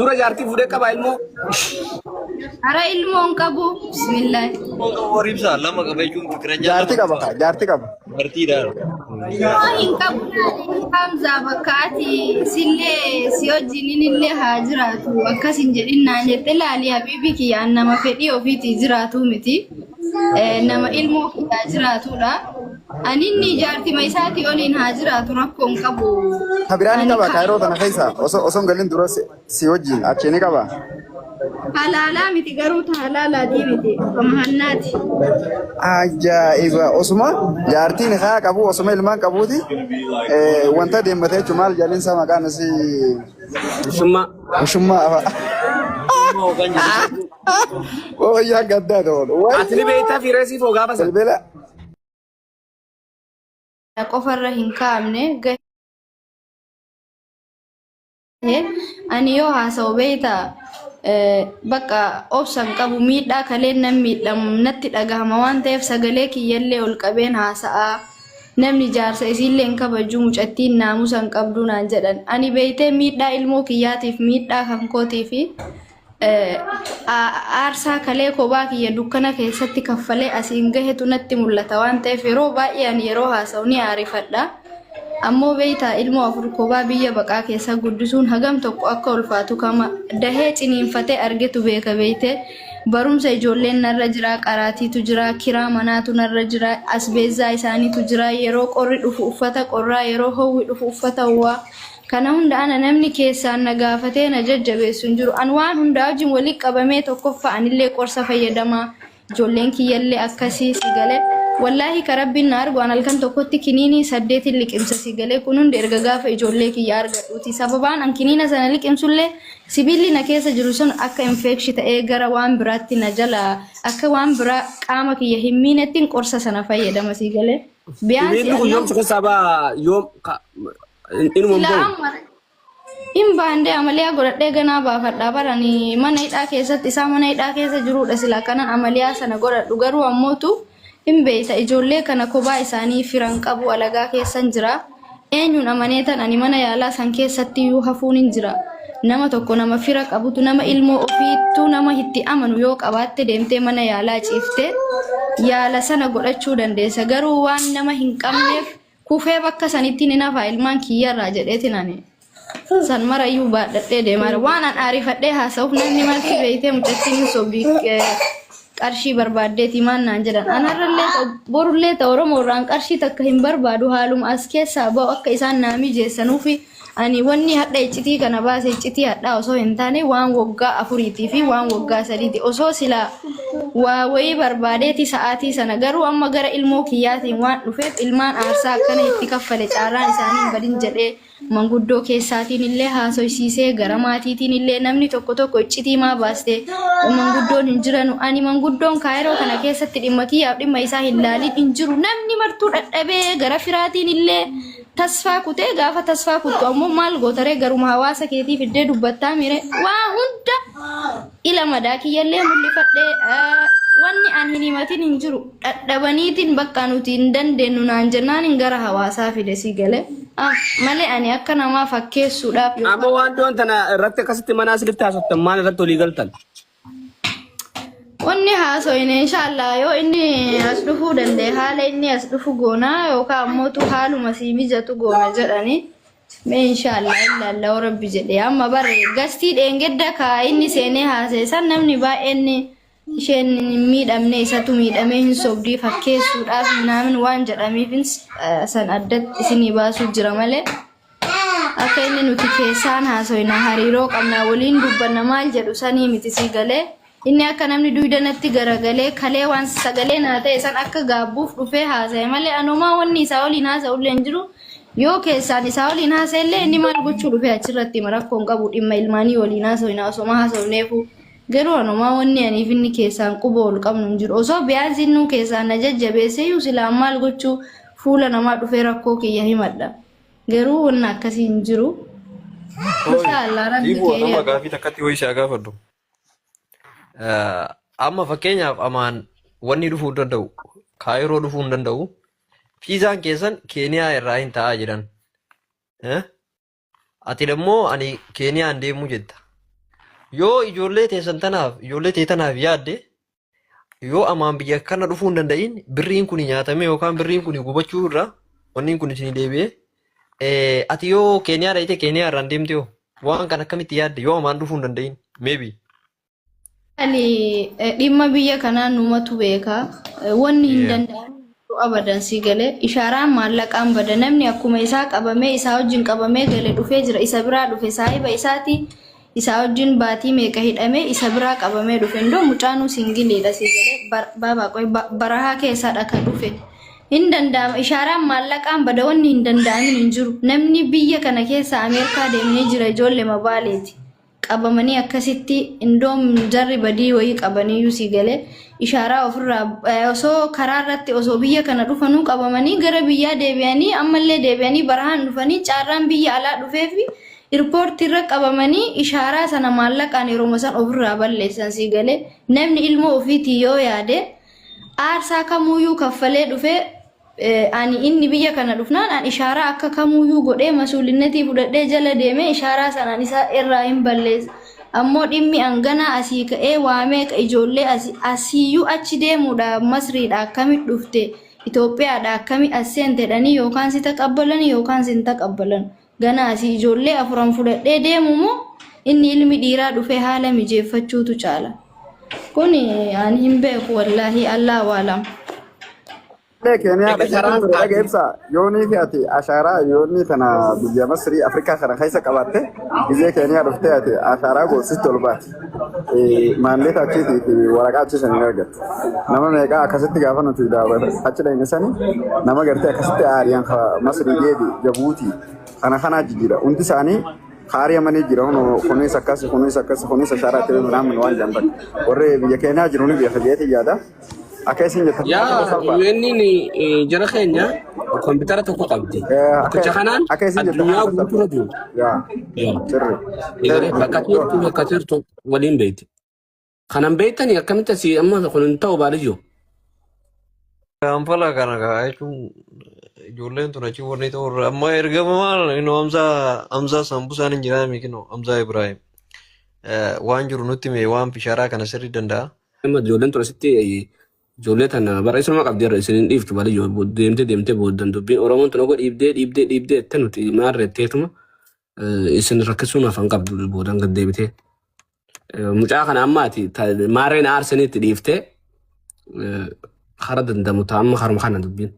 dura jaartii fuudhee qaba ilmoo. Ara ilmoon qabu bismillah. Waribsa lama qaba jechuun fikira jaartii qaba jaartii qaba. Bartiidhaan. Hin qabu Hamza bakkaati sillee si wajjin illee haa jiraatu akkas hin jedhin naan jette laali habiibi kiyyaan nama fedhii ofiitii jiraatu miti. Nama ilmoo kiyyaa jiraatudha. Aninni jaartii maisaati oliin haa jiraatu rakkoon qabu. Habiraani qaba kaayiroo tana keessa osoo galin dura si wajjin achi ni qaba. Halaalaa miti garuu halaalaatii miti mahannaati. Ajaa'iba osuma jaartiin haa qabu osuma ilmaan qabuuti wanta deemmatee jechuun maal jalinsa maqaan si ushummaa afa. Oh yaa gaddaa ta'u. Ati beektaa fiiresii foo gaafa Bilbila. Qofarra hin kaa'amne ani yoo haasa'u beektaa bakka obsan qabu miidhaa kaleen nan miidhamu natti dhagahama waan ta'eef sagalee kiyyallee ol qabeen haasa'aa namni jaarsa isiillee hin kabaju mucattiin naamusa hin qabdu naan jedhan ani beektee miidhaa ilmoo kiyyaatiif miidhaa kan kootii fi aarsaa kalee kophaa kiyya dukkana keessatti kaffalee asiin gahetu natti mul'ata waan ta'eef yeroo baay'ee ani yeroo haasa'u ni aarifadha. Ammoo beektaa ilmoo afur kophaa biyya baqaa keessa guddisuun hagam tokko akka ulfaatu kama dahee ciniinfatee argetu beeka beektee barumsa ijoolleen narra jira qaraatiitu jira kiraa manaatu narra jira asbeezaa isaaniitu jira yeroo qorri dhufu uffata qorraa yeroo hawwi dhufu uffata uwwaa kana hunda ana namni keessaan na gaafatee na jajjabeessu hin jiru an waan hundaa wajjin walitti qabamee tokkoffaa anillee qorsa fayyadamaa ijoolleen kiyyallee akkasii si galee wallahi karabbiin na argu an halkan tokkotti kiniinii 8 liqimsa si galee kun hundi erga gaafa ijoollee kiyya argadhuuti sababaan an kiniina sana liqimsullee sibiilli na keessa jiru sun akka infekshin ta'ee gara waan biraatti na jala akka waan biraa qaama kiyya hin miinettiin qorsa sana fayyadama si galee biyaansi yoom suka saba yoom inuma mboo in baandee amaliyaa godhadhee ganaa baafadhaa barani mana hidhaa keessatti isaa mana hidhaa keessa jirudha sila kanan amaliyaa sana godhadhu garuu ammootu in beeyta ijoollee kana kophaa isaanii firan qabu alagaa keessan jira eenyuun amaneetan ani mana yaalaa san keessatti iyyuu hafuun hin jira nama tokko nama fira qabutu nama ilmoo ofiittuu nama itti amanu yoo qabaatte deemtee mana yaalaa ciifte yaala sana godhachuu dandeessa garuu waan nama hin qabneef kufee bakka sanitti ni nafa ilmaan kiyyarraa jedheetin ani san marayyuu baadhadhee deemaa waan an aarifadhee haasa'uuf namni marti beeytee mucattiin sobii qarshii barbaaddeeti maan naan jedhan anarrallee borullee ta'u oromoorraan qarshii takka hin barbaadu haaluma as keessaa ba'u akka isaan naa mijeessanuufi ani wanni hadha iccitii kana baase iccitii hadhaa osoo hin taane waan waggaa 4 fi waan waggaa 3 osoo silaa waa wayii barbaadeeti sa'aatii sana garuu amma gara ilmoo kiyyaatiin waan dhufeef ilmaan aarsaa akkana itti kaffale caarraan isaanii badin jedhee manguddoo keessaatiin illee haasoysiisee gara maatiitiin illee namni tokko tokko iccitii maa baaste manguddoon hin jiranu ani manguddoon kaayiroo kana keessatti dhimma kiyyaaf dhimma isaa hin laalin hin jiru namni martuu dhadhabee gara firaatiin illee tasfaa kutee gaafa tasfaa kuttu ammoo maal gootaree garuma hawaasa keetii fiddee dubbattaa mire waa hunda ila madaa kiyyallee mul'ifadhee wanni ani hin himatin hin jiru dhadhabaniitiin bakka nuti hin dandeenyu naan jennaan hin gara hawaasaa fide si galee malee ani akka namaa fakkeessuudhaaf amma waan doon tana irratti akkasitti mana asirratti haasoftan maal irratti olii galtan wanni haasoyne inshallah yoo inni as dhufuu danda'e haala inni as dhufu goonaa yookaan ammoo haaluma sii mijatu goona jedhani mee inshallah ilaallah rabbi jedhe amma bare gastii dheengedda kaa inni seenee haasee san namni baay'een isheen miidhamne isatu miidhamee hin sobdii fakkeessuudhaaf naamin waan jedhamiif san addatti isinii baasuu jira malee akka inni nuti keessaan haasoyna hariiroo qabna waliin dubbanna maal jedhu sanii miti si galee inni akka namni duudanatti garagalee kalee waan sagalee naa ta'e san akka gaabbuuf dhufee haasa'e malee anumaa wanni isaa waliin haasa'ullee hin jiru yoo keessaan isaa waliin haasa'ellee inni maal gochuu dhufee achirratti rakkoon qabu dhimma ilmaanii waliin haasa'ina osoma haasa'uneefu garuu anumaa wanni aniif inni keessaan quba ol qabnu hin jiru osoo biyaansi innuu keessaan na jajjabeessee yuu silaa maal gochuu fuula namaa dhufee rakkoo kiyya himadha garuu wanna akkasii hin jiru inshallah rabbi keenya nama gaafii takkatti ho'i isaa gaafadhu amma fakkeenyaaf amaan wanni dhufuu danda'u kaayiroo dhufuu hin danda'u fiizaan keessan keeniyaa irraa hin ta'aa jedhan ati dammoo ani keeniyaan deemuu jetta Yoo ijoollee teessanaaf yaadde yoo amaan biyya kana dhufuu hin danda'in birriin kun nyaatame yookaan birriin kun gubachuu irra wanni kun isin deebi'ee ati yoo Keeniyaa dhayite Keeniyaa irraan deemte yoo waan kan akkamitti yaadde yoo amaan dhufuu hin danda'in maybe. Ani dhimma biyya kanaa numatu beeka. Wanni hin danda'amu abadan si galee ishaaraan maallaqaan bada namni akkuma isaa qabamee isaa wajjin qabamee galee dhufee jira isa biraa dhufe saahiba isaati isa wajjin baatii meeqa hidhamee isa biraa qabamee dhufe ndoo mucaanuu singileedha si galee baabaa qoy barahaa keessadha kan dhufe hin danda'ama ishaaraan maallaqaan bada wanni hin danda'amin hin jiru namni biyya kana keessa Ameerikaa deemnee jira ijoollee mabaaleeti qabamanii akkasitti indoom jarri badii wayii qabaniyyuu si galee ishaaraa ofirraa osoo karaa irratti osoo biyya kana dhufanuu qabamanii gara biyyaa deebi'anii ammallee deebi'anii barahaan dhufanii caarraan biyya alaa dhufeefi irpoortii irra qabamanii ishaaraa sana maallaqaan yeroo san ofirraa balleessan si galee namni ilmoo ofiitii yoo yaade aarsaa kamuyyuu kaffalee dhufee ani inni biyya kana dhufnaan an ishaaraa akka kamuyyuu godhee masuulinnetii fudhadhee jala deemee ishaaraa sanaan isaa irraa hin balleessa. Ammoo dhimmi anganaa asii ka'ee waamee ijoollee asiiyyuu achi deemuudha Masriidha akkamit dhufte Itoophiyaadha akkamit as seentedhanii yookaan si taqabbalanii yookaan si hin taqabbalan ganaa asii ijoollee afuran fudhadhee deemu moo inni ilmi dhiiraa dhufee haala mijeeffachuutu caala. Kun ani hin beeku wallaahi Allah waalam. Kenya daga ibsa yoni fi ati ashara yoni tana biyya Masri Afrika kana kaisa qabatte biyya Kenya dhufte ati ashara go sistol baat maanlee taachiti fi waraqaa achi san argat nama meeqa akkasitti gaafa nuti daawwata achi dha insani nama gartee akkasitti aariyan Masri deebi Jabuuti kana jijjiira hundi isaanii haariya manii jira kunis ashara ta'e naamni waan jambat warre biyya Kenya jiruuni biyya fageeti yaada Akaisin jetta. Ya, ini jara Kenya komputer tokko qabdi. Tokkicha kanaan addunyaa guutuu jiru. Ya. Sirri. Bakka jirtu waliin beekti. Kanan beektanii akkamitti asii amma kun ta'u baadiyyo. Kampala kana jechuun ijoolleen tun achi warri ta'u amma ergama maal inni Hamza Sambusaan hin jiraame kino Hamza Ibrahim. Waan jiru nutti mee waan bishaaraa kana sirrii danda'a. Amma ijoolleen tun asitti ijoollee tana bara isuma qabdeera isiniin dhiiftu baadiyyo deemtee booddan dubbiin Oromoon tun ogo dhiibdee itti nuti maarretteetuma isin rakkisuun afaan qabdu boodan gad deebitee. Mucaa kana ammaati maarreen aarsaniitti dhiiftee hara dandamu amma haruma kana dubbiin.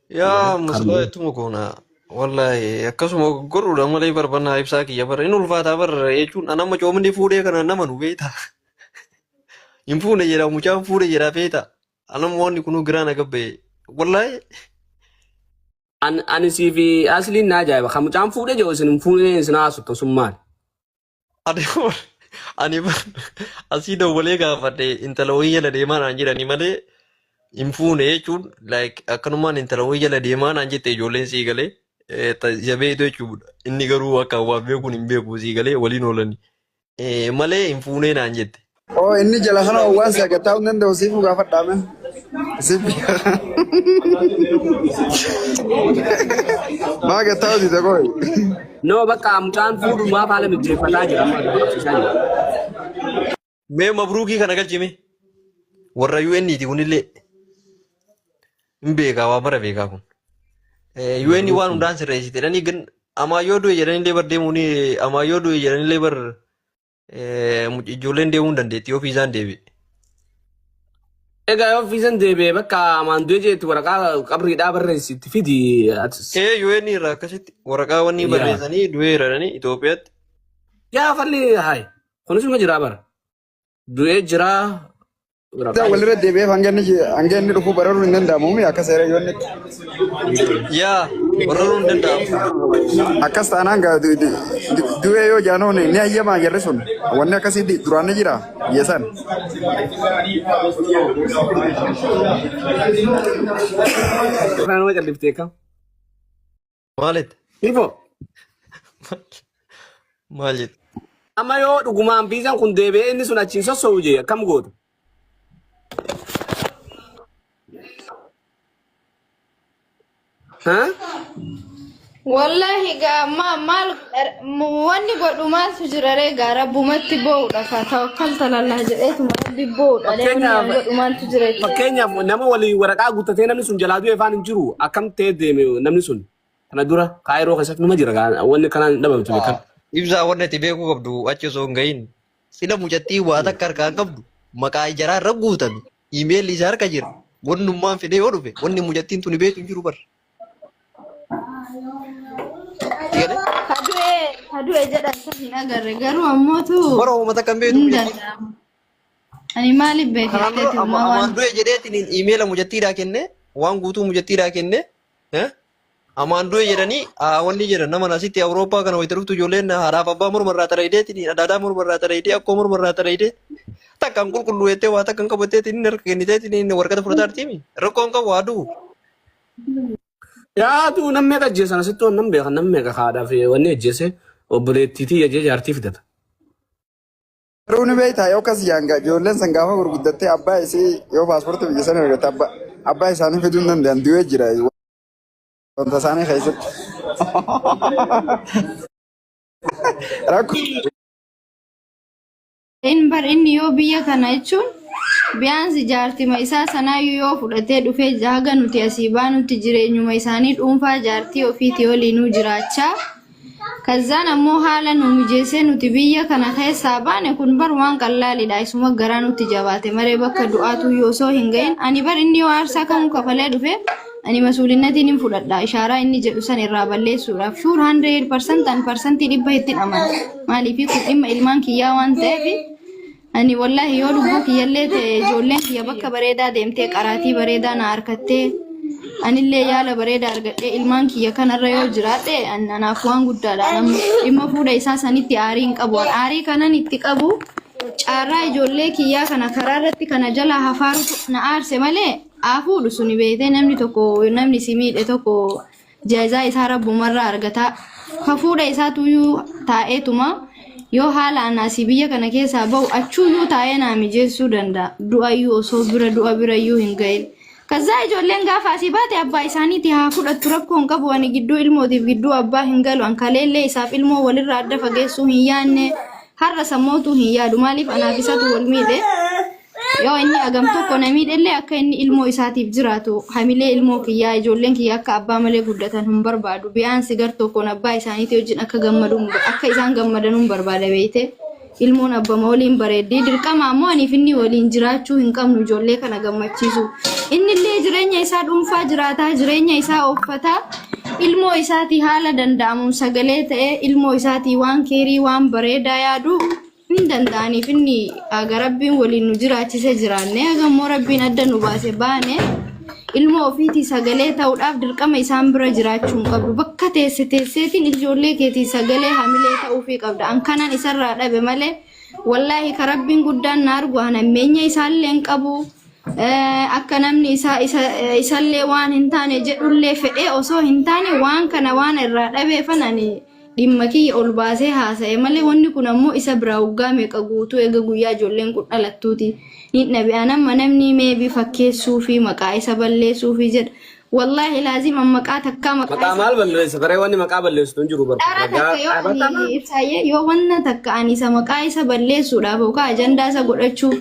Yaa muslaa ittuma koona wallahi akkasuma godhuudha malee barbannaa ibsaa kiyya bara inni ulfaataa bara jechuun anamma coomni fuudhee kana nama nu beekta. Hin fuune jedha mucaan fuudhe jedha beekta anamma wanni kunuu giraan agabbee wallahi. Ani siifi asliin naa ajaa'iba kan mucaan fuudhee jiru isin fuudhee isin haasuttu sun maali? Ani asii dawwalee gaafadhe intala wayii jala deemaa naan jedhani malee hin fuune jechuun akkanumaan intala wayii jala deemaa naan jette ijoolleen sii galee jabeetu jechuudha. Inni garuu akka waan beekuun hin beeku sii galee waliin oolani malee hin fuunee naan jette. Oh inni jala kana waan sagataa hundi danda'u siifu gaafadhaame. Maa gataa hojii tokko. No bakka mucaan fuudhu maaf haala mijeeffataa jira. Mee mabruukii kana galchime warra UN'ti kunillee hin beekaa waa mara beekaa kun. UN waan hundaan sirreessite jedhanii amaayyoo du'e jedhanillee bar deemuun amaayyoo du'e jedhanillee bar ijoolleen deemuu hin dandeetti yoo fiizaan deebi'e. Egaa yoo fiizaan deebi'e bakka amaan du'e jeetti waraqaa qabriidhaa barreessitti fidi. UN irraa akkasitti waraqaa wanni barreessanii du'ee jedhanii Itoophiyaatti. Yaa falli hayi kunisuma jiraa bara. Du'ee jiraa. Walirra deebi'eef hanga inni dhufuu bararuu hin danda'amu akka seera yoo inni. Yaa bararuu hin danda'amu. Akkas taanaan du'ee yoo jaanoon ni hayyamaa jarri sun wanni akkasii duraan ni jira biyyeessan. Nama calliftee kam? Maalitti? Ifo. Maal jettu? Amma yoo dhugumaan fiizaan kun deebi'ee inni sun achiin sossoo'u jee akkam gootu? wallahi ga mal wani godhu mal tujirare ga rabbumatti bowda fa tawakkalta lallah jedhetu rabbi bowda wani godhu mal tujire fakkeenya nama wali waraqaa guuttatee namni sun jalaa du'e afaan hin jiru akkam ta'e deeme namni sun kana dura kaayiroo keessatti numa jira wanni kanaan dhabamtu beekan ibsaa wanni itti beekuu qabdu achi osoo hin gahin sila mucattii waa takka harkaan qabdu maqaa ijaraa irra guutame iimeelli isaa harka jira wannummaan fedhee yoo dhufe wanni mucattiin tuni beeku hin jiru bar. Hadue jedhan hin agarre garuu ammootu bara uummata kan beeku ani maaliif beekte amaan du'e jedheetiin iimeela mucattiidhaa kenne waan guutuu mucattiidhaa kenne amaan du'e jedhanii wanni jedhan nama asitti Awurooppaa kana wayita dhuftu ijoolleen haadhaaf abbaa mormarraa tareedeetiin adaadaa mormarraa tareedee akkoo mormarraa tareedee takkaan qulqulluuttee waa takkaan qabatteetiin inni harka kenniteetiin warqata fudhataa artiimi rakkoon qabu aduu. Yaa tu namni ajjeesan asitti namni beekan namni meeqa haadhaaf wanni ajjeese obboleettiitii ajjee jaartii fidata. Runi beektaa yoo akkas yaanga ijoolleen san gaafa gurguddattee abbaa isii yoo paaspoortii biyya sana argatte abbaa isaanii fiduu hin danda'an du'ee jira wanta isaanii keessatti. Rakkoo. Inni yoo biyya kana jechuun biyaansi jaartima isaa sanaayyuu yoo fudhatee dhufee jaaga nuti asii baanutti jireenyuma isaanii dhuunfaa jaartii ofiitii waliinuu jiraachaa kazzaan ammoo haala nu mijeessee nuti biyya kana keessaa baane kun bar waan qallaalidha isuma garaa nuti jabaate maree bakka du'aatu yoosoo hin gahin ani bar inni yoo aarsaa kamuu kafalee dhufe ani masuulinnatiin hin fudhadha ishaaraa inni jedhu san irraa balleessuudhaaf shuur 100% dhibba ittiin amana maaliifii kun dhimma ilmaan kiyyaa waan ta'eef ani wallahi yoo lubbuu kiyyallee ta'e ijoolleen kiyya bakka bareedaa deemtee qaraatii bareedaa na harkattee anillee yaala bareedaa argadhee ilmaan kiyya kanarra yoo jiraate anaaf waan guddaadha namni dhimma fuudha isaa sanitti aarii hin qabu aarii kanan itti qabu caarraa ijoollee kiyyaa kana karaa irratti kana jala hafaaru na aarse malee aafuudhu suni beetee namni tokko namni si miidhe tokko jaazaa isaa rabbumarraa argata hafuudha isaatuyyuu taa'eetuma yoo haala anaasii biyya kana keessaa bahu achuuyyuu taa'ee naa mijeessuu danda'a du'ayyuu osoo du'a birayyuu hin gahin kazzaa ijoolleen gaafa asii baate abbaa isaaniiti haa fudhattu rakkoo hin qabu ani gidduu ilmootiif gidduu abbaa hin galu an kaleellee isaaf ilmoo walirraa adda fageessuu hin yaanne har'a sammootuu hin yaadu maaliif anaaf isatu wal miidhe yoo inni agam tokko na miidhellee akka inni ilmoo isaatiif jiraatu hamilee ilmoo kiyyaa ijoolleen kiyyaa akka abbaa malee guddatan hin barbaadu bi'aansi gar tokkoon abbaa isaaniitii wajjin akka isaan gammadan hin barbaada beeyte ilmoon abbama waliin bareeddii dirqama ammoo aniif inni waliin jiraachuu hin qabnu ijoollee kana gammachiisu innillee jireenya isaa dhuunfaa jiraataa jireenya isaa ooffataa ilmoo isaatii haala danda'amuun sagalee ta'ee ilmoo isaatii waan keerii waan bareedaa yaadu hin danda'aniif inni aga rabbiin waliin nu jiraachise jiraanne agammoo rabbiin adda nu baase baane ilmoo ofiitii sagalee ta'uudhaaf dirqama isaan bira jiraachuu hin qabdu bakka teesseetiin ijoollee keetii sagalee hamilee ta'uufii qabda an kanan isarraa dhabe malee wallaahi ka rabbiin guddaan na argu hanammeenya isaallee hin qabu akka namni isallee waan hin taane jedhullee fedhee osoo hin taane waan kana waan irraa dhabeefan ani dhimma kiyya ol baasee haasa'e malee wanni kun ammoo isa biraa waggaa meeqa guutuu eega guyyaa ijoolleen kun dhalattuuti hin dhabi'an amma namni meebii fakkeessuu fi maqaa isa balleessuu fi jedha wallahi laazim maqaa takkaa maqaa maal balleessa baree wanni maqaa balleessitu hin jiru barbaada yoo wanna takka ani isa maqaa isa balleessuudhaaf yookaan ajandaa isa godhachuu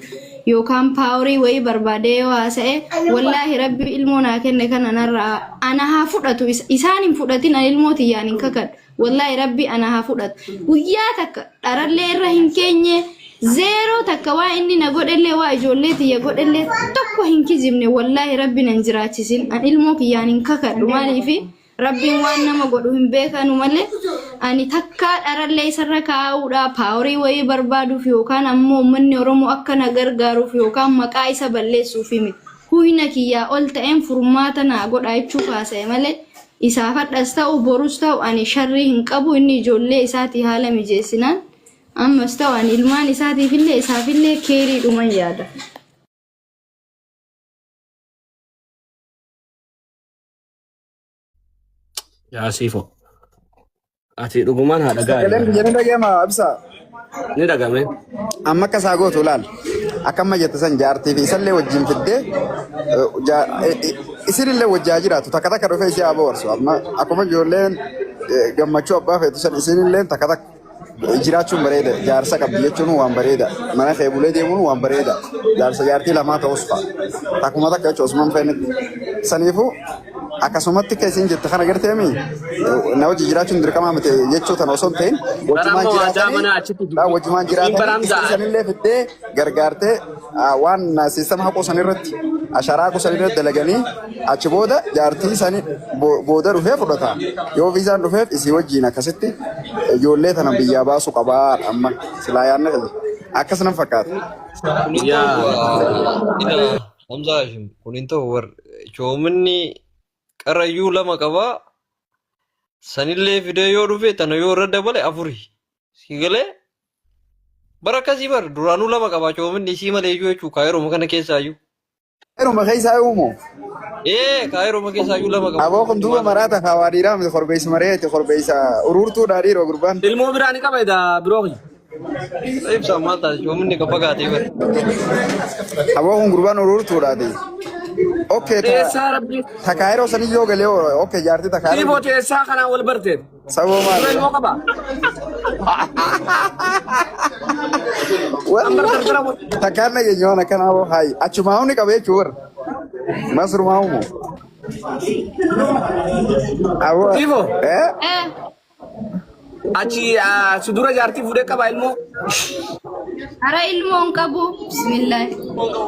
yookaan paaworii wayii barbaadee yoo haasa'e wallahi rabbi ilmoo naa kenne kana narraa ana haa fudhatu isaan hin fudhatin ani ilmoo tiyyaan hin kakadhu wallahi rabbi ana haa fudhatu guyyaa takka dharallee irra hin keenye zeeroo takka waa inni na godhellee waa ijoollee tiyya godhellee tokko hin kijibne wallahi rabbi nan jiraachisin an ilmoo kiyyaan hin kakadhu maaliifi rabbiin waan nama godhu hin beekanu malee ani takkaa dharallee isarra kaa'uudha paaworii wayii barbaaduuf yookaan ammoo uummanni Oromoo akka na gargaaruuf yookaan maqaa isa balleessuuf miti huyna kiyyaa ol ta'een furmaata naa godha jechuuf haasa'e malee isaaf hadhas ta'u borus ta'u ani sharrii hin qabu inni ijoollee isaatii haala mijeessinaan ammas ta'u ani ilmaan isaatiifillee isaafillee keerii dhuman yaada. Yaasifo. Ati dhugumaan haadha gaarii. Sagaleen biyya ni dhagahama ibsaa. Ni dhagahame. Amma akka isaa gootu laal. Akkamma jette san jaartii fi isallee wajjin fiddee isinillee wajjaa jiraatu takka takka dhufee ishee haa boorsu amma akkuma ijoolleen gammachuu abbaa feetu san isinillee takka takka jiraachuun bareeda jaarsa qabdi jechuun waan bareeda mana keebulee deemuun waan bareeda jaarsa jaartii lamaa ta'us fa'a takkuma takka jechuun osuma hin fe'initti saniifuu akkasumatti akka isin jette kana garteemi na wajji jiraachuun dirqamaa miti jechuu tan osoo hin ta'in wajjumaan jiraatanii isinillee fiddee gargaartee waan siistama haquu san irratti asharaa haquu san irratti dalaganii achi booda jaartii sanii booda dhufee fudhata yoo viizaan dhufeef isii wajjiin akkasitti ijoollee tana biyyaa baasuu qabaa amma silaa yaadna akkas nan fakkaata. Hamza Hashim kun hin ta'u coominni qarayyuu lama qabaa sanillee fidee yoo dhufe tana yoo irra dabale afuri si galee bara akkasii bar duraanuu lama qabaa coominni isii malee iyyuu jechuu kaayiroma kana keessaayyuu. Kaayiroma keessaayyuu moo? Kaayiroma keessaayyuu lama qabaa. Aboo kun duuba maraata hawaa dhiiraa miti korbeessa mareeti korbeessa ururtuudhaa dhiiroo gurbaan. Ilmoo biraa ni qaba biroo. Ibsa maal taate coominni kan fagaatee bar. Aboo kun gurbaan ururtuudhaati. Okay, takaayiroo sanii yoo galee okay jaartii takaayiroo. Tiiboo teessaa kanaan wal barteet. Saboo maali? Ilmoo qaba. Takkaan nageenyaan akkanaa boo haayi achumaa humni qabee jechuun warra masurumaa humu. Tiiboo. Achi sudura jaartii fuudhee qaba ilmoo. Ara ilmoon qabu bismillah.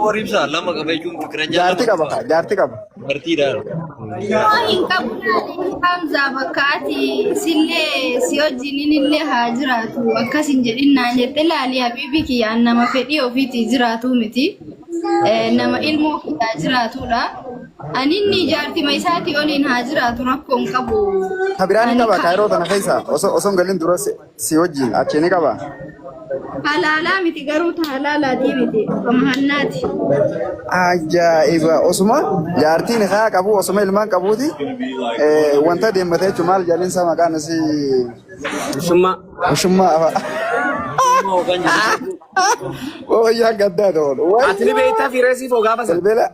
Waribsa lama qabee jechuun fikira jaartii qaba jaartii qaba. Bartiidhaan. Hin qabu Hamza bakkaati sillee si wajjin illee haa jiraatu akkasin jedhinnaan jette laali habiibi kiyyaan nama fedhii ofiitii jiraatu miti nama ilmoo kiyyaa jiraatudha. Ani inni jaartii isaatii oliin haa jiraatu rakkoon qabu. Kabiraan ni qaba kaayiroo tana keessa osoo hin galin dura si wajjin achi ni qaba. Halaalaa miti garuu halaalaatii miti mahannaati. Ajaa'iba osuma jaartiin haa qabu osuma ilmaan qabuuti wanta deemmatee jechuun maal jaaliinsa maqaan isii ushummaa afa. Wayyaa gaddaa ta'udha. Ati ni beektaa fiireesii foo gaafa sana.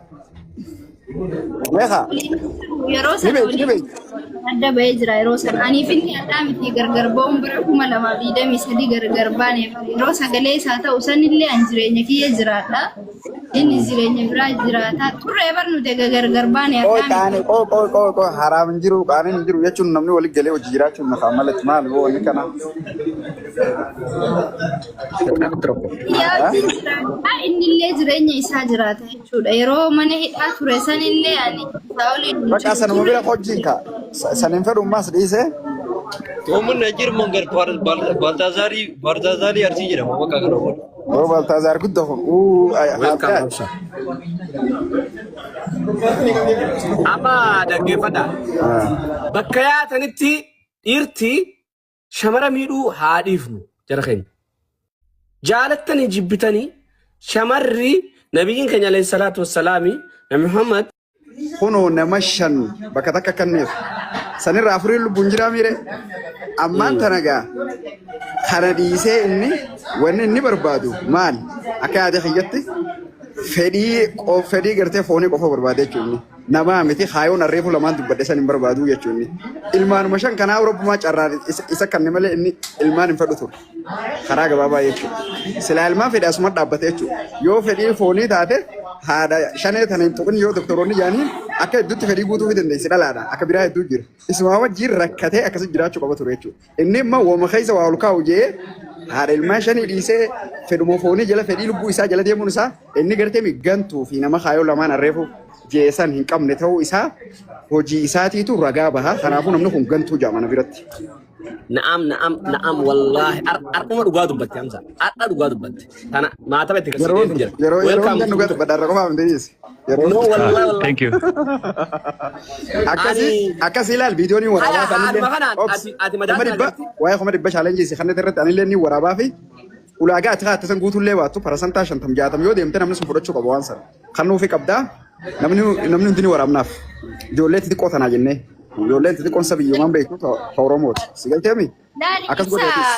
Meeqa? Yeroo sana adda bahee jira yeroo sana aniif inni addaa miti gargar ba'uun bara 2023 gargar baane yeroo sagalee isaa ta'u sanillee an jireenya kiyya jiraadha inni jireenya biraa jiraata turree barnute gargar baane addaa miti. Qoo haraam hin jiru qaaniin hin jiru jechuun namni waliin galee hojii jiraachuun nafa malatti maal boo inni kana. Innillee jireenya isaa jiraata jechuudha yeroo mana hidhaa ture sanillee ani isaa oliin. Bakka sanuma bira hojiin kaa. Sanin fedhu mas dhiise. Coominni ajirman gar Baltazaarii Arsii jedhama bakka kana wal. Baltazaar guddaa kun. Amma dhaggeeffadha. Bakka yaatanitti dhiirti shamara miidhuu haa dhiifnu jara keenya. Jaalattanii jibbitanii shamarri nabiyyiin keenya alayhi salaatu wassalaami nabi Muhammad. Kunoo nama shan bakka takka kanneef sanirraa afurii lubbuun jiraa miire ammaan tanagaa kana dhiisee inni wanni inni barbaadu maal akka yaade kiyyatti fedhii gartee foonii qofa barbaade jechuun namaa miti haayoon harreefu lamaan dubbadhe san hin barbaadu jechuun ilmaanuma shan kanaa Awurooppaa carraan isa kanne malee inni ilmaan hin fedhu ture karaa gabaabaa jechuudha silaa ilmaan fedhii asuma dhaabbate jechuudha yoo fedhii foonii taate haadha shanee tana hin tuqin yoo doktoroonni jaaniin akka hedduutti fedhii guutuu fi dandeessi dhalaadha akka biraa hedduu jira isuma wajjiin rakkatee akkasii jiraachuu qaba ture jechuudha inni immoo wooma keessa waa ol kaa'u jee haadha ilmaan shanii dhiisee fedhuma foonii jala fedhii lubbuu isaa jala deemuun isaa inni gartee miggantuu fi nama haayoo lamaan harreefu jeesan hin qabne ta'uu isaa hojii isaatiitu ragaa baha kanaafuu namni kun gantuu jaamana biratti. Na'am wallahi arquma dhugaa dubbatti Hamza adda dhugaa dubbatti kana maata bette kasi jira yeroo dhugaa dubbadha rakoma amdees no wallahi Thank you. akkasii ilaal viidiyoon waraabaa sanillee waa'ee kuma dhibba chaalenjii si kanneen irratti anillee ni waraabaa fi ulaagaa ati haatasan guutuullee baattu parasantaa 50 yoo deemte namni sun fudhachuu qaba waan sana kan nuufi qabdaa namni hundi ni waraabnaaf ijoollee xixiqqoo tanaa jennee ijoolleen xixiqqoon sabiyyumaan beektu Oromooti si galteemi akkas godheetis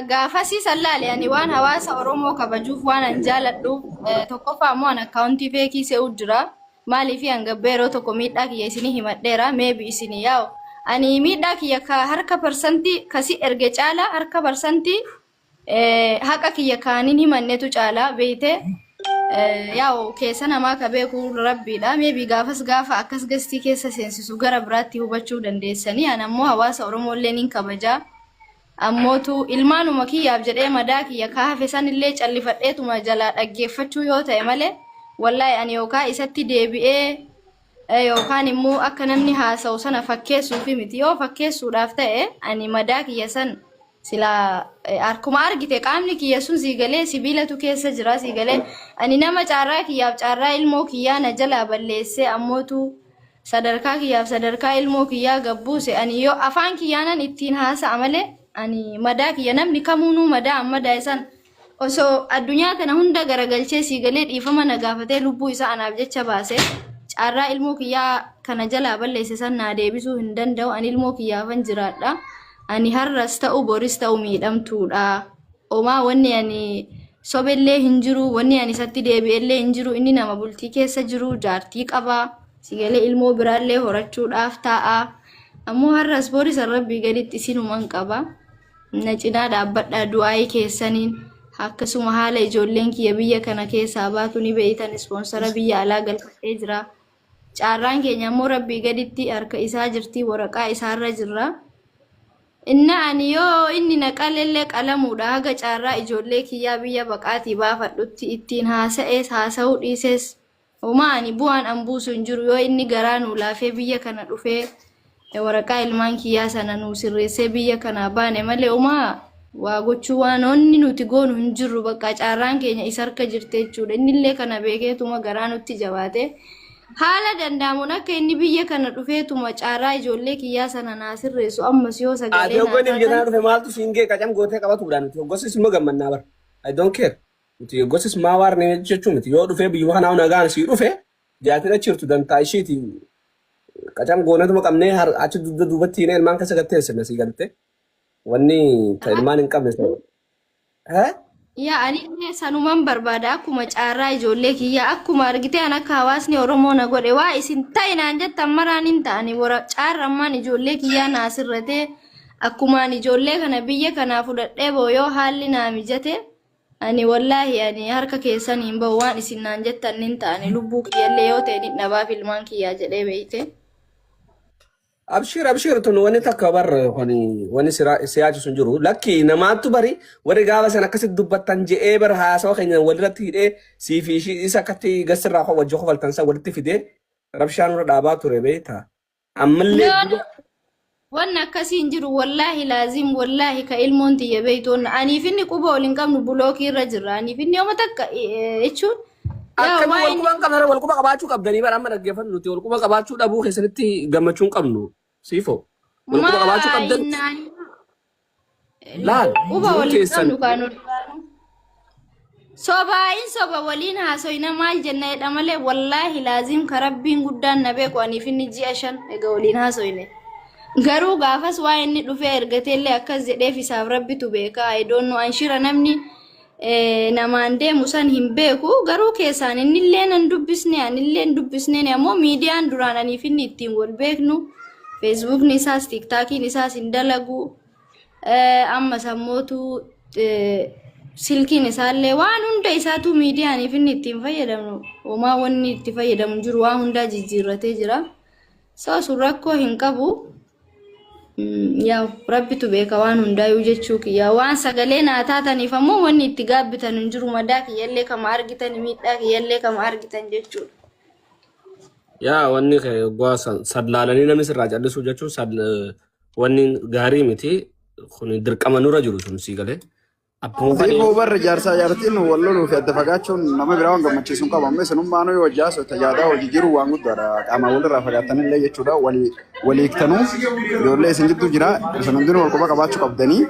gaafa si sallaale ani waan hawaasa Oromoo kabajuuf waan an jaaladhuuf tokkoffaa immoo an akkaawuntii feekii se'uu jira maaliif hanga yeroo tokko miidhaa kiyya isinii himadheera meebi isinii yaa'u ani miidhaa kiyya ka harka parsantii kasi erge caalaa harka parsantii haqa kiyya kaaniin himannetu caalaa beeyte yaa'u keessa namaa ka beeku rabbiidha meebii gaafas gaafa akkas gastii keessa seensisu gara biraatti hubachuu dandeessanii ani ammoo hawaasa Oromoolee nin kabajaa ammootu ilmaanuma kiyyaaf jedhee madaa kiyya ka hafe sanillee callifadheetuma jalaa dhaggeeffachuu yoo ta'e malee wallahi ani yookaan isatti deebi'ee yookaan immoo akka namni haasa'u sana fakkeessuufi miti yoo fakkeessuudhaaf ta'e ani madaa kiyya san sila akkuma argite qaamni kiyya sun siigalee sibiilatu keessa jira siigalee ani nama caarraa kiyyaaf caarraa ilmoo kiyyaa na jalaa balleessee ammootu sadarkaa kiyyaaf sadarkaa ilmoo kiyyaa gabbuuse ani yoo afaan kiyyaanan ittiin haasa'a malee ani madaa kiyya namni kamuunuu madaa amma daa'isan osoo addunyaa tana hunda garagalchee siigalee dhiifama na gaafatee lubbuu isaa anaaf jecha baase caarraa ilmoo kiyyaa kana jalaa balleesse san naa deebisuu hin danda'u ani ilmoo kiyyaafan jiraadha ani har'as ta'u boris ta'u miidhamtuudha omaa wanni ani sobellee hin jiru wanni ani isatti deebi'ellee hin jiru inni nama bultii keessa jiru jaartii qaba siigalee ilmoo biraallee horachuudhaaf taa'a ammoo har'as boris rabbii gaditti isinuman qaba na cinaa dhaabbadhaa du'aayii keessaniin akkasuma haala ijoolleen kiyya biyya kana keessaa baatu ni beeytan ispoonsara biyya alaa galfatee jira caarraan keenya ammoo rabbii gaditti harka isaa jirti waraqaa isaarra jirra inna ani yoo inni naqalellee qalamuudha haga caarraa ijoollee kiyyaa biyya baqaatii baafadhutti ittiin haasa'uu dhiises homaa ani bu'aan an buusu hin jiru yoo inni garaa nuu laafee biyya kana dhufee waraqaa ilmaan kiyyaa sana nuu sirreessee biyya kanaa baane malee homaa waa gochuu waan onni nuti goonu hin jirru bakka caarraan keenya isa harka jirte jechuudha innillee kana beekeetuma garaa nutti jabaate haala danda'amuun akka inni biyya kana dhufeetuma caarraa ijoollee kiyyaa sana naa sirreessu ammas yoo sagalee naa taatan biyya kana dhufe maaltu siingee qacam gootee qabatuudhaan nuti hoggosis immoo gammannaa bara I don't care nuti hoggosis maa waarne jechuu miti yoo dhufee biyya kanaa nagaan sii dhufe jaatin achirtu dantaa ishiiti qacam goonatuma qabnee achi duubatti hin ilmaan keessa gatteessina sii galte wanni ta ilmaan hin qabne yaa ani sanuman barbaada akkuma caarraa ijoollee kiyyaa akkuma argite an akka hawaasni Oromoo na godhe waa isin ta'inaan jettan maraan hin ta'ani wara caarrammaan ijoollee kiyyaa na asirratee akkumaan ijoollee kana biyya kanaa fudhadhee booyoo haalli naa mijate ani wallaahi ani harka keessan hin ba'u waan isin naan jettan hin ta'ani lubbuu kiyyallee yoo ta'e dhabaaf ilmaan kiyyaa jedhee beeyte abshir tun wani takka bar wani siyaaju sun jiru lakki namaattu bari wani gaafa san akkasit dubbattan je'ee bar haasawa keenya walirratti hidhee siifi ishii isa akkatti gasirraa koo wajjoo kofaltan san walitti fidee rabshaan irra dhaabaa ture beekta ammallee wanni akkasiin jiru wallaahi laazim wallaahi ka ilmoon tiyya beeytoon aniif inni quba waliin qabnu bulookii irra jirra aniif inni yooma takka jechuun akkami walquban qabna walquba qabaachuu qabdanii bara amma dhaggeeffannu nuti walquba qabaachuu dhabuu keessatti gammachuun qabnu siifo walquba qabaachuu qabdan laal quba waliin qabnu kaanu soba waliin haasoyna maal jenna jedha malee wallaahi laazim ka rabbiin guddaan na beeku aniif inni ji'a 5 egaa waliin haasoyne garuu gaafas waa inni dhufee ergateellee akkas jedheef isaaf rabbitu beeka I don't know anshira namni namaan deemu san hin beeku garuu keessaan innillee nan dubbisne anillee dubbisne ammoo miidiyaan duraan aniif inni ittiin wal beeknu Facebook ni isaas TikTokiin isaas hin dalagu amma sammootu silkiin isaallee waan hunda isaatu miidiyaaniif inni ittiin fayyadamnu homaa wanni itti fayyadamu jiru waan hundaa jijjiirratee jira sun rakkoo hin qabu yaa rabbitu beeka waan hundaayuu jechuu kiyya waan sagalee naa taataniif ammoo wanni itti gaabbitan hin jiru madaa kiyyallee kama argitan miidhaa kiyyallee kama argitan jechuudha. yaa wanni gwa sadlaalanii namni sirraa callisuu jechuun wanni gaarii miti kun dirqama nurra jiru sun sii galee. Zilboo barra jaarsaa jaartiin walloluu fi adda fagaachuun nama biraa waan gammachiisuun qaba. Amma isinummaan yoo wajjaasu tajaadaa hojii jiru waan guddaadha. Qaama walirraa fagaatanillee jechuudha. Waliiktanuu ijoollee isin gidduu jira. Isin hundinuu wal quba qabaachuu qabdanii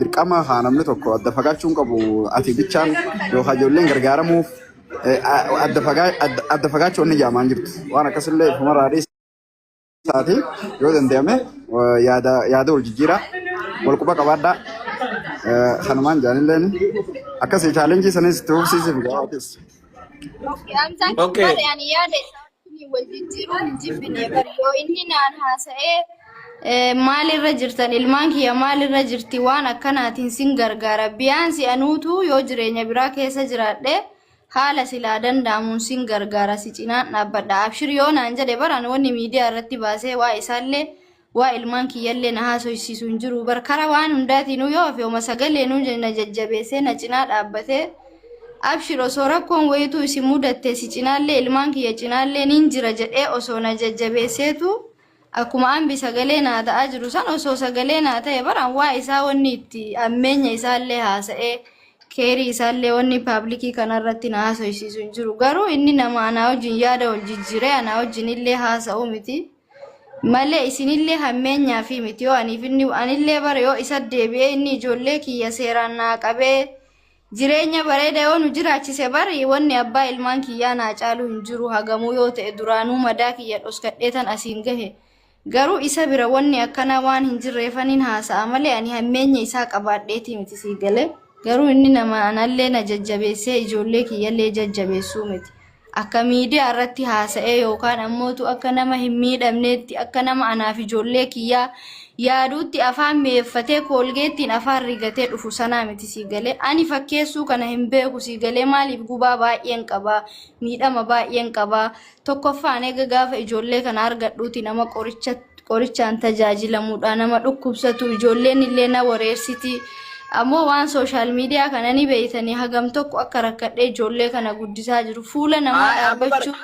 dirqama haa namni tokko adda fagaachuun qabu ati bichaan yookaan ijoolleen gargaaramuuf adda fagaachuu inni jaamaan jirtu. Waan akkasillee ifuma raadhii isaati yoo danda'ame yaada wal jijjiiraa wal quba qabaadhaa. Hanuman jaanileen akkasii challenge sanis tuufsiisiif gaafis. Okay. wajjijjiiruu hin jibbine bari yoo inni naan haasa'ee maalirra jirtan ilmaan kiyya maalirra jirti waan akkanaatiin sin gargaara biyaansi anuutu yoo jireenya biraa keessa jiraadhe haala silaa danda'amuun sin gargaara si cinaan dhaabbadha abshir yoo naan jedhe baran wanni miidiyaa irratti baasee waa isaallee waa ilmaan kiyyallee na haasoysiisu hin jiru barkara waan hundaatiin yoo fi oma sagalee nu na jajjabeessee na cinaa dhaabbatee abshir osoo rakkoon wayitu isin mudatte si cinaallee ilmaan kiyya cinaallee nin jira jedhee osoo na jajjabeesseetu akkuma ambi sagalee naa ta'aa jiru san osoo sagalee naa ta'e baran waa isaa wanni itti ammeenya isaallee haasa'ee keerii isaallee wanni paablikii kanarratti na haasoysiisu hin jiru garuu inni nama anaa wajjin yaada wal jijjiiree anaa wajjin illee haasa'u miti malee isinillee hammeenyaa fi miti yoo anillee bara yoo isa deebi'ee inni ijoollee kiyya seeraan naa qabee jireenya bareeda yoo nu jiraachise bari wanni abbaa ilmaan kiyyaa naa caalu hin jiru hagamuu yoo ta'e duraanuu madaa kiyya dhoskadheetan asiin gahe garuu isa bira wanni akkana waan hin jirreefaniin haasa'a malee ani hammeenya isaa qabaadheeti miti sii galee garuu inni nama anallee na jajjabeessee ijoollee kiyyallee jajjabeessuu miti akka miidiyaa irratti haasa'ee yookaan ammootu akka nama hin miidhamneetti akka nama anaaf ijoollee kiyyaa yaaduutti afaan meeffatee koolgeettiin afaan rigatee dhufu sanaa miti sii galee ani fakkeessuu kana hin beeku sii galee maaliif gubaa baay'een qabaa miidhama baay'een qabaa tokkoffaan eega gaafa ijoollee kana argadhuuti nama qorichaan tajaajilamuudha nama dhukkubsatu ijoolleen illee na wareersiti ammoo waan social media kana ni beeytanii hagam tokko akka rakkadhee ijoollee kana guddisaa jiru fuula namaa dhaabbachuu